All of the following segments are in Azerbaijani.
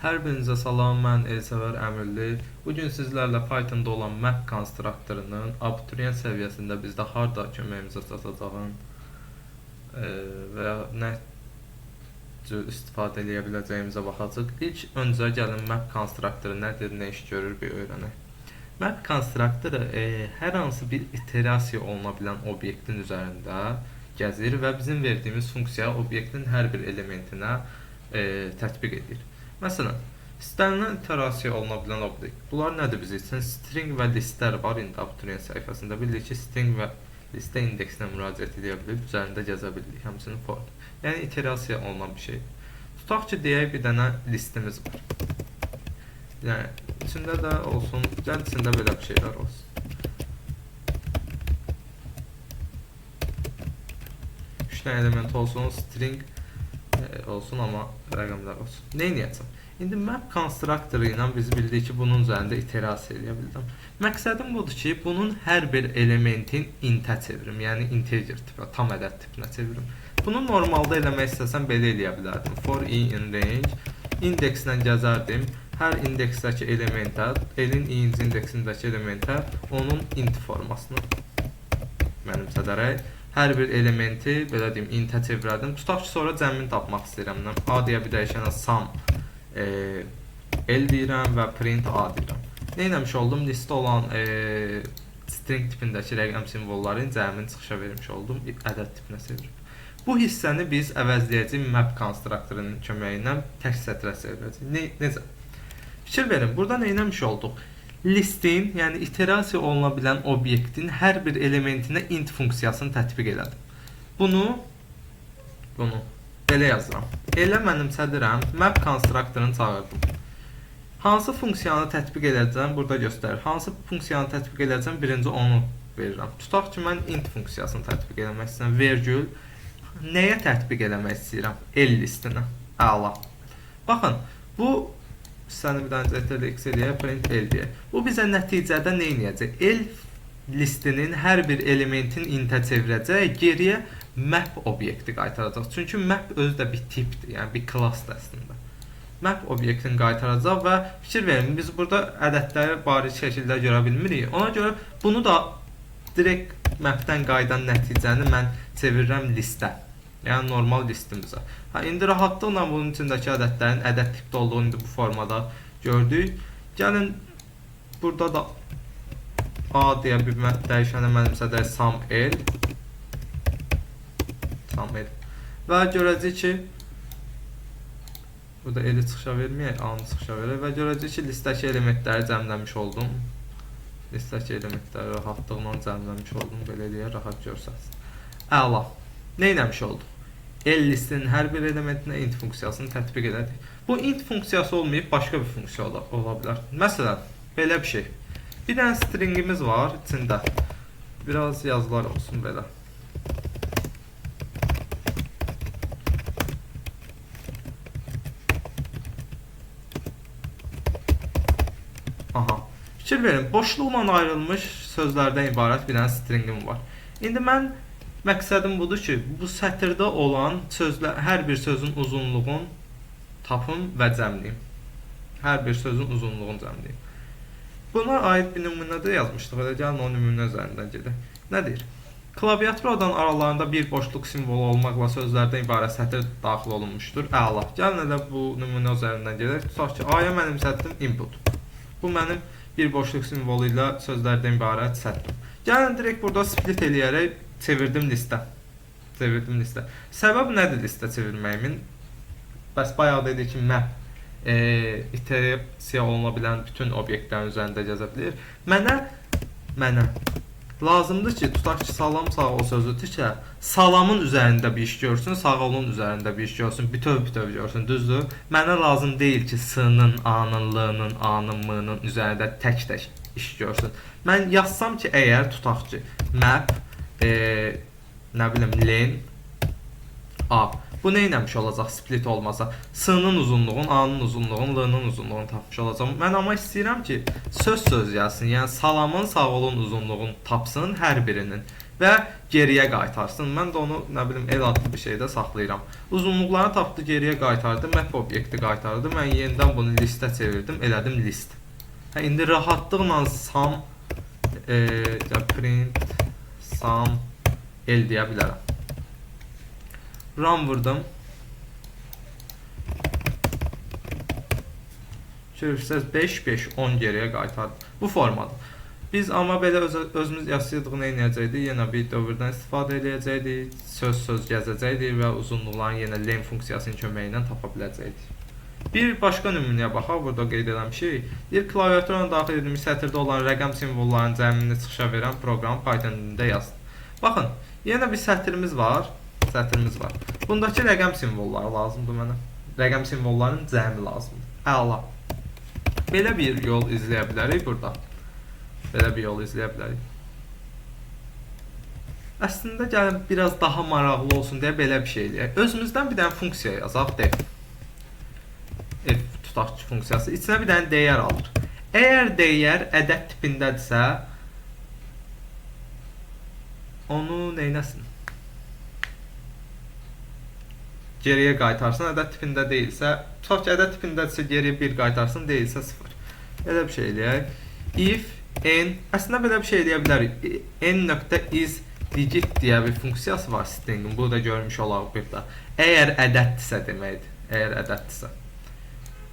Hər birinizə salam, mən Elsəvər Əmirli. Bugün sizlərlə Pythonda olan map konstruktorunun abituriyent səviyyəsində bizdə harda köməyimizə çatacağın və ya nə cür istifadə edə biləcəyimizə baxacağıq. İlk öncə gəlin map konstruktoru nədir, nə iş görür bir öyrənək. Map konstruktoru hər hansı bir iterasiya oluna bilən obyektin üzərində gəzir və bizim verdiyimiz funksiya obyektin hər bir elementinə tətbiq edir. Məsələn, istənilən iterasiya oluna bilən obyekt. Bunlar nədir bizim üçün? String və listlər var indi abituriyent səhifəsində. Bilirik ki, string və listə indeksinə müraciət edə bilirik, üzərində gəzə bilirik, həmçinin for. Yəni iterasiya olunan bir şey. Tutaq ki, deyək bir dənə listimiz var. Yəni, içində də olsun, gəl içində belə bir şeylər olsun. 3 dənə element olsun, string olsun, amma rəqəmlər olsun. Nə edəcəm? İndi map konstruktoru ilə biz bildik ki, bunun üzərində iterasiya edə bildim. Məqsədim budur ki, bunun hər bir elementin intə çevirim, yəni integer tipə, tam ədəd tipinə çevirim. Bunu normalda eləmək istəsəm belə eləyə bilərdim. For i in range, indekslə gəzərdim. Hər indeksdəki elementə, elin i-ci indeksindəki elementə onun int formasını mənimsədərək hər bir elementi, belə deyim, intə çevirərdim. Tutaq ki, sonra cəmini tapmaq istəyirəm. A deyə bir dəyişənə sum L deyirəm və print A deyirəm. Nə etmiş oldum? Listə olan string tipindəki rəqəm simvolların cəmini çıxışa vermiş oldum. Ədəd tipinə çevirib. Bu hissəni biz əvəzləyəcəyik map konstruktorunun köməyi ilə tək sətrə çevirəcəyik. Necə? Fikir verin, burada nə etmiş olduq? Listin, yəni iterasiya oluna bilən obyektin hər bir elementinə int funksiyasını tətbiq elədim. Bunu belə yazıram. Elə mənimsədirəm, map konstruktorunu çağırdım. Hansı funksiyanı tətbiq edəcəm, burada göstərir. Hansı funksiyanı tətbiq edəcəm, birinci onu verirəm. Tutaq ki, mən int funksiyasını tətbiq eləmək istəyirəm. Vergül, nəyə tətbiq eləmək istəyirəm? L listinə. Əla. Baxın, bu səni bir dənə ctrl-x eləyək, print L deyək. Bu bizə nəticədə nə eləyəcək? L listinin hər bir elementin intə çevirəcək, geriyə map obyekti qaytaracaq. Çünki map özü də bir tipdir, yəni bir klassdır əslində. Map obyektini qaytaracaq və fikir verin, biz burada ədədləri bariz şəkildə görə bilmirik. Ona görə bunu da direkt mapdən qaydan nəticəni mən çevirirəm listə. Yəni normal listimizə. İndi rahatlıqla bunun içindəki ədədlərin ədəd tipdə olduğunu indi bu formada gördük. Gəlin burada da A deyə bir dəyişənə mənimsədək sum L. Və görəcək ki, burada L-i çıxışa verməyək, A-nı çıxışa verək və görəcək ki, listəki elementləri cəmləmiş oldum. Listəki elementləri rahatlıqla cəmləmiş oldum. Belə eləyək, rahat görsəniz. Əla. Nə etmiş olduq? L listinin hər bir elementinə int funksiyasını tətbiq edədik. Bu int funksiyası olmayıb başqa bir funksiya ola bilər. Məsələn, belə bir şey. Bir dənə stringimiz var içində. Biraz yazılar olsun belə. Aha. Fikir verin, boşluqla ayrılmış sözlərdən ibarət bir dənə stringim var. İndi mən məqsədim budur ki, bu sətirdə olan sözlər, hər bir sözün uzunluğunu tapım və cəmliyim. Hər bir sözün uzunluğunu cəmliyim. Buna aid bir nümunədə yazmışdıq. Elə gəlin o nümunə üzərindən gedək. Nə deyir? Klaviaturadan aralarında bir boşluq simvolu olmaqla sözlərdən ibarət sətir daxil olunmuşdur. Əla. Gəlin elə bu nümunə üzərindən gedək. Tutaq ki, A-ya mənim sətrim input. Bu mənim bir boşluq simvolu ilə sözlərdən ibarət sətrim. Gəlin direkt burada split eləyərək çevirdim listə. Səbəb nədir listə çevirməyimin? Bəs bayaq dedik ki, map iterasiya oluna bilən bütün obyektlərin üzərində gəzə bilir. Mənə lazımdır ki, tutaq ki, salam sağ ol sözü tikə, salamın üzərində bir iş görsün, sağ olun üzərində bir iş görsün, bütöv görsün, düzdür? Mənə lazım deyil ki, s-nın, a-nın, l-nın, a-nın, m-nın üzərində tək-tək iş görsün. Mən yazsam ki, əgər tutaq ki, map nə bilim, len a. Bu nə etmiş olacaq split olmasa? S-nın uzunluğun, a-nın uzunluğun, l-nın uzunluğunu tapmış olacaq. Mən amma istəyirəm ki, söz yazsın. Yəni salamın, sağ olun uzunluğunu tapsın hər birinin. və geriyə qaytarsın. Mən də onu nə bilim el adlı bir şeydə saxlayıram. Uzunluqlarını tapdı, geriyə qaytardı, map obyekti qaytardı. Mən yenidən bunu listə çevirdim, elədim list. İndi rahatlıqla sum print sum el deyə bilərəm. Run vurdum. Görürsünüz 5 5 10 geriyə qaytardı. Bu formada. Biz amma belə özümüz yazıydığını eləyəcəkdik. Yenə bir dövrdən istifadə edəcəkdik. Söz gəzəcəkdik və uzunluqların yenə len funksiyasının köməyi ilə tapa biləcəkdik. Bir başqa nümunəyə baxaq. Burada qeyd etmişik. Bir klaviaturun daxil edilmiş sətirdə olan rəqəm simvollarının cəmini çıxışa verən proqramı Python dilində yazın. Baxın, yenə bir sətrimiz var. Bundakı rəqəm simvolları lazımdır mənə. Rəqəm simvollarının cəmi lazımdır. Əla. Belə bir yol izləyə bilərik burada. Əslində gəlin biraz daha maraqlı olsun deyə belə bir şey eləyək. Özümüzdən bir dənə funksiya yazaq def. F tutaq ki funksiyası içinə bir dənə dəyər alır. Əgər dəyər ədəd tipindədirsə onu neynəsin? Geriyə qaytarsın, ədəd tipində deyilsə, tutaq ki ədəd tipindədirsə geriyə 1 qaytarsın, deyilsə 0. Belə bir şey eləyək. If n, əslində belə bir şey eləyə bilərik. n.is digit deyə bir funksiyası var stringin. Bunu da görmüş olaraq burada. Əgər ədəddirsə deməkdir. Əgər ədəddirsə.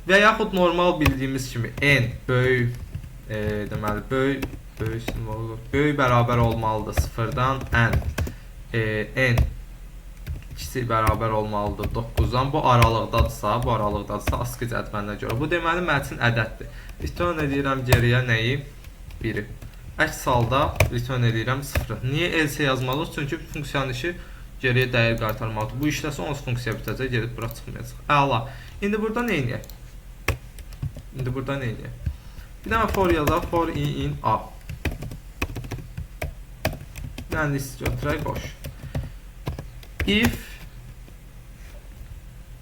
Və yaxud normal bildiyimiz kimi n böyük deməli böyük bərabər olmalıdır 0-dan n kiçik bərabər olmalıdır 9-dan. Bu aralıqdadırsa ASCII cədvəlinə görə. Bu deməli mənim üçün ədəddir. Return edirəm geriyə nəyi? 1-i. Əks halda return edirəm 0-ı. Niyə else yazmalıyıq? Çünki funksiyanın işi geriyə dəyər qaytarmalıdır. Bu işləsə onsuz funksiya bitəcək, gedib bura çıxmayacaq. Əla. İndi burada nə edək? Bir dənə for yazaq. For in a. Yəni list götürək boş. If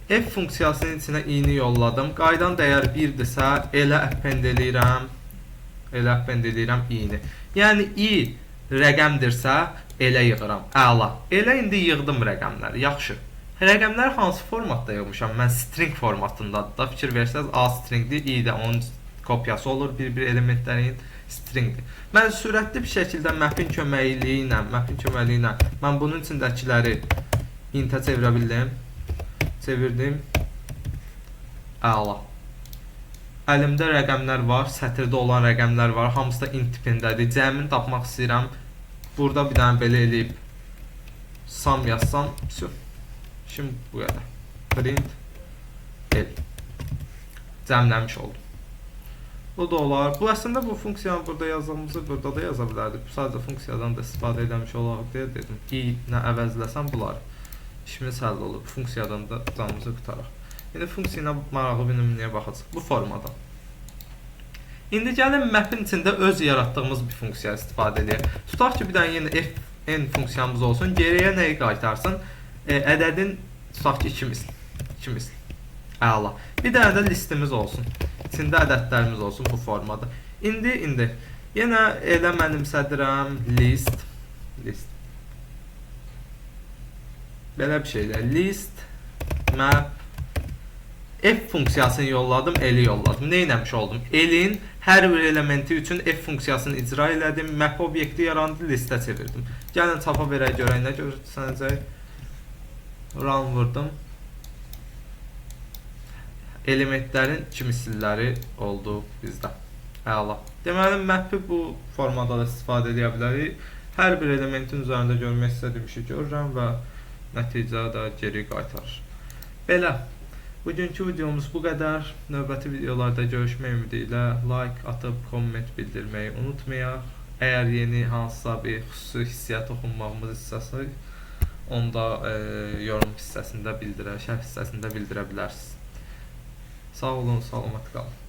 f funksiyasının içinə i-ni yolladım. Qaydan dəyər 1-dirsə elə append eləyirəm i-ni. Yəni i rəqəmdirsə elə yığıram. Əla. Elə indi yığdım rəqəmləri. Yaxşı. Rəqəmləri hansı formatda yığmışam? Mən string formatındadır da. Fikir versəz a stringdir, i də onun kopyası olur bir-bir elementlərin stringdir. Mən sürətli bir şəkildə map'in köməyi ilə mən bunun içindəkiləri intə çevirə bildim. Çevirdim. Əla. Əlimdə rəqəmlər var, sətirdə olan rəqəmlər var. Hamısı da int tipindədir. Cəmini tapmaq istəyirəm. Burada bir dənə belə eləyib sum yazsam, şimdi bu qədər. Print l. Cəmləmiş oldum. Bu da olar. Bu əslində bu funksiyanı burada yazdığımızı burada da yaza bilərdik. Sadəcə funksiyadan da istifadə eləmiş olaraq deyə dedim. i-nə əvəzləsəm bunlar işimiz həll olur. Funksiyadan da canımızı qutaraq. İndi funksiya ilə maraqlı bir nümunəyə baxacaq. Bu formada. İndi gəlin map'in içində öz yaratdığımız bir funksiya istifadə edək. Tutaq ki bir dənə yenə n funksiyamız olsun. Geriyə nəyi qaytarsın? Ədədin tutaq ki 2 misl. Əla. Bir dənə də listimiz olsun. İçində ədədlərimiz olsun bu formada. İndi yenə elə mənimsədirəm list. Belə bir şeydir. List map f funksiyasını yolladım, l-i yolladım. Nə etmiş oldum? L-in hər bir elementi üçün f funksiyasını icra elədim. Map obyekti yarandı, listə çevirdim. Gəlin tapa verək görək nə görsənəcək. Run vurdum. Elementlərin 2 misilləri oldu bizdə. Əla. Deməli map'i bu formada da istifadə edə bilərik. Hər bir elementin üzərində görmək istədiyim şey görürəm və nəticə də geri qaytarır. Belə. Bugünkü videomuz bu qədər. Növbəti videolarda görüşmək ümidi ilə like atıb, komment bildirməyi unutmayaq. Əgər yeni hansısa bir xüsusi hissiyat oxunmağımız istəsək, onda yorum hissəsində şərh hissəsində bildirə bilərsiniz. Sağ olun, salamat qalın.